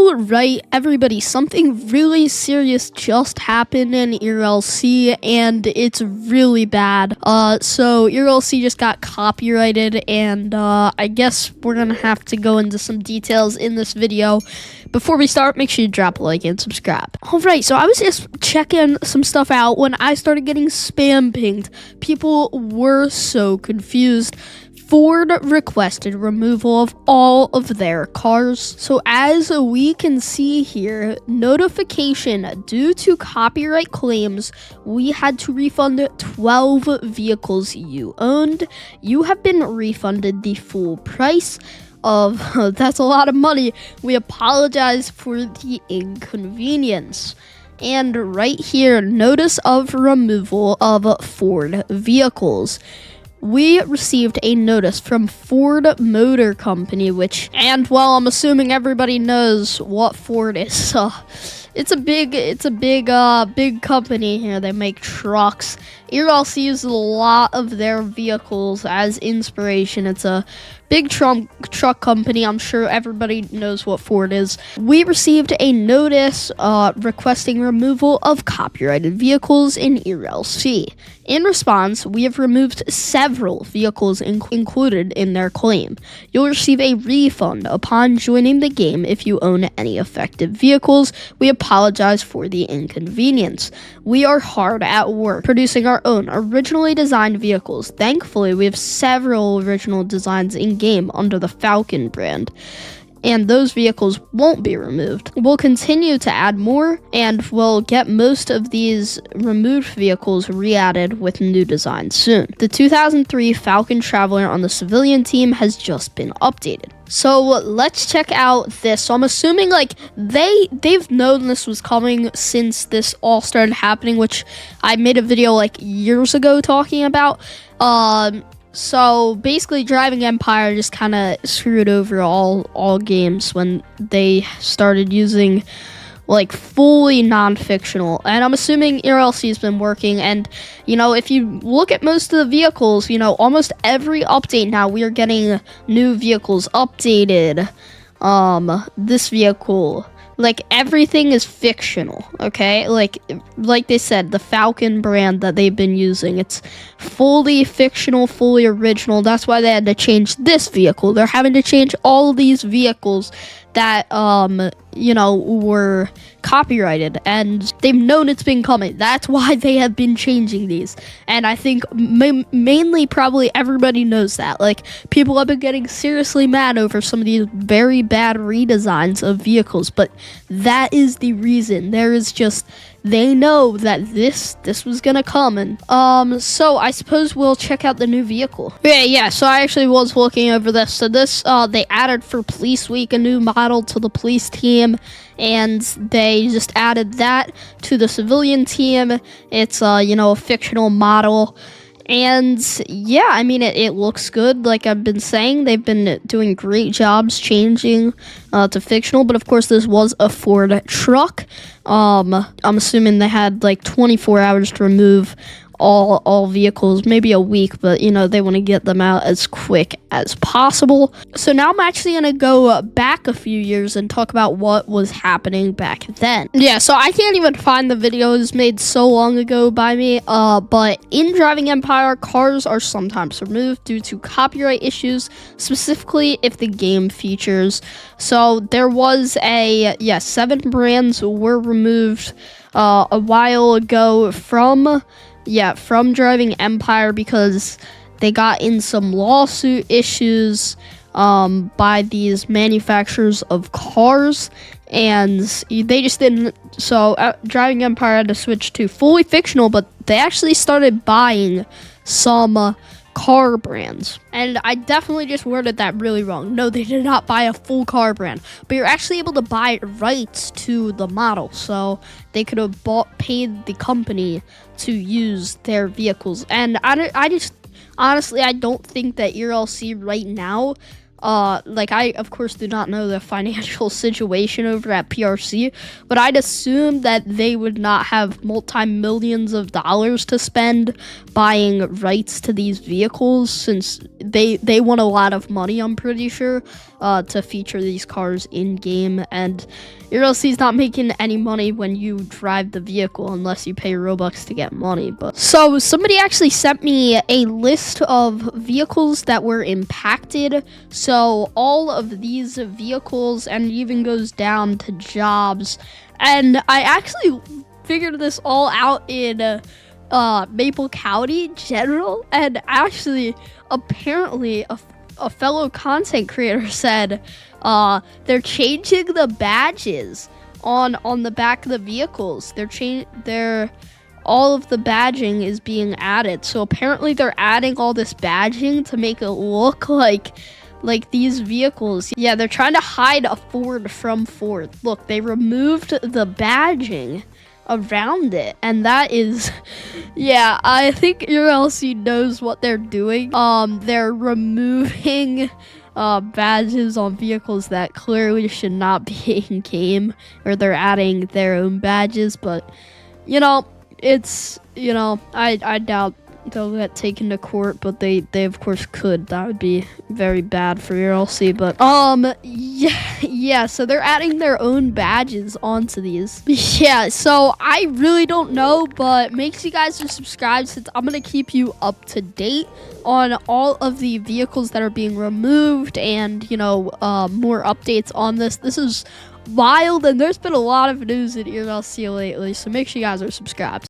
Alright, everybody, something really serious just happened in ERLC, and it's really bad. So ERLC just got copyrighted, and I guess we're gonna have to go into some details in this video. Before we start, make sure you drop a like and subscribe. Alright, so I was just checking some stuff out when I started getting spam pinged. People were so confused. Ford requested removal of all of their cars. So as we can see here, notification due to copyright claims, we had to refund 12 vehicles you owned. You have been refunded the full price of, that's a lot of money. We apologize for the inconvenience. And right here, notice of removal of Ford vehicles. We received a notice from Ford Motor Company, well, I'm assuming everybody knows what Ford is. It's a big company here. They make trucks. ERLC uses a lot of their vehicles as inspiration. It's a big truck company. I'm sure everybody knows what Ford is. We received a notice requesting removal of copyrighted vehicles in ERLC. In response, we have removed several vehicles included in their claim. You'll receive a refund upon joining the game if you own any affected vehicles. We apologize for the inconvenience. We are hard at work producing our own originally designed vehicles. Thankfully, we have several original designs in-game under the Falcon brand, and those vehicles won't be removed. We'll continue to add more, and we'll get most of these removed vehicles re-added with new designs soon. The 2003 Falcon Traveler on the civilian team has just been updated. So let's check out this. So I'm assuming they've known this was coming since this all started happening, which I made a video years ago talking about. So basically, Driving Empire just kind of screwed over all games when they started using fully non-fictional. And I'm assuming ERLC has been working. And if you look at most of the vehicles, almost every update now we are getting new vehicles updated. This vehicle. Everything is fictional, okay? Like they said, the Falcon brand that they've been using, it's fully fictional, fully original. That's why they had to change this vehicle. They're having to change all of these vehicles that, were copyrighted, and they've known it's been coming. That's why they have been changing these. And I think mainly probably everybody knows that. People have been getting seriously mad over some of these very bad redesigns of vehicles, but that is the reason. They know that this was gonna come. And so I suppose we'll check out the new vehicle. Yeah, so I actually was looking over this. So this they added for Police Week a new model to the police team, and they just added that to the civilian team. It's a fictional model. And yeah, I mean, it looks good. Like I've been saying, they've been doing great jobs changing to fictional. But of course, this was a Ford truck. I'm assuming they had 24 hours to remove all vehicles, maybe a week, but they want to get them out as quick as possible. So now I'm actually going to go back a few years and talk about what was happening back then. Yeah, so I can't even find the videos made so long ago by me, but in Driving Empire, cars are sometimes removed due to copyright issues, specifically if the game features. So there was 7 brands were removed a while ago from Driving Empire because they got in some lawsuit issues by these manufacturers of cars, and they just didn't. So Driving Empire had to switch to fully fictional, but they actually started buying some car brands. And I definitely just worded that really wrong. No, they did not buy a full car brand, but you're actually able to buy rights to the model. So they could have paid the company to use their vehicles. And I just honestly, I don't think that ERLC right now, I of course do not know the financial situation over at PRC, but I'd assume that they would not have multi-millions of dollars to spend buying rights to these vehicles, since they want a lot of money, I'm pretty sure. to feature these cars in game, and ERLC is not making any money when you drive the vehicle unless you pay Robux to get money. But so somebody actually sent me a list of vehicles that were impacted. So all of these vehicles, and it even goes down to jobs. And I actually figured this all out in Maple County General, and actually apparently a fellow content creator said they're changing the badges on the back of the vehicles. They're all of the badging is being added. So apparently they're adding all this badging to make it look like these vehicles. Yeah, they're trying to hide a Ford from Ford. Look, they removed the badging around it, and that is, yeah, I think ERLC knows what they're doing. They're removing badges on vehicles that clearly should not be in game, or they're adding their own badges. But it's I doubt they'll get taken to court, but they of course could. That would be very bad for ERLC. But yeah, so they're adding their own badges onto these. Yeah, so I really don't know, but make sure you guys are subscribed, since I'm gonna keep you up to date on all of the vehicles that are being removed, and more updates on this. This is wild, and there's been a lot of news in ERLC lately, so make sure you guys are subscribed.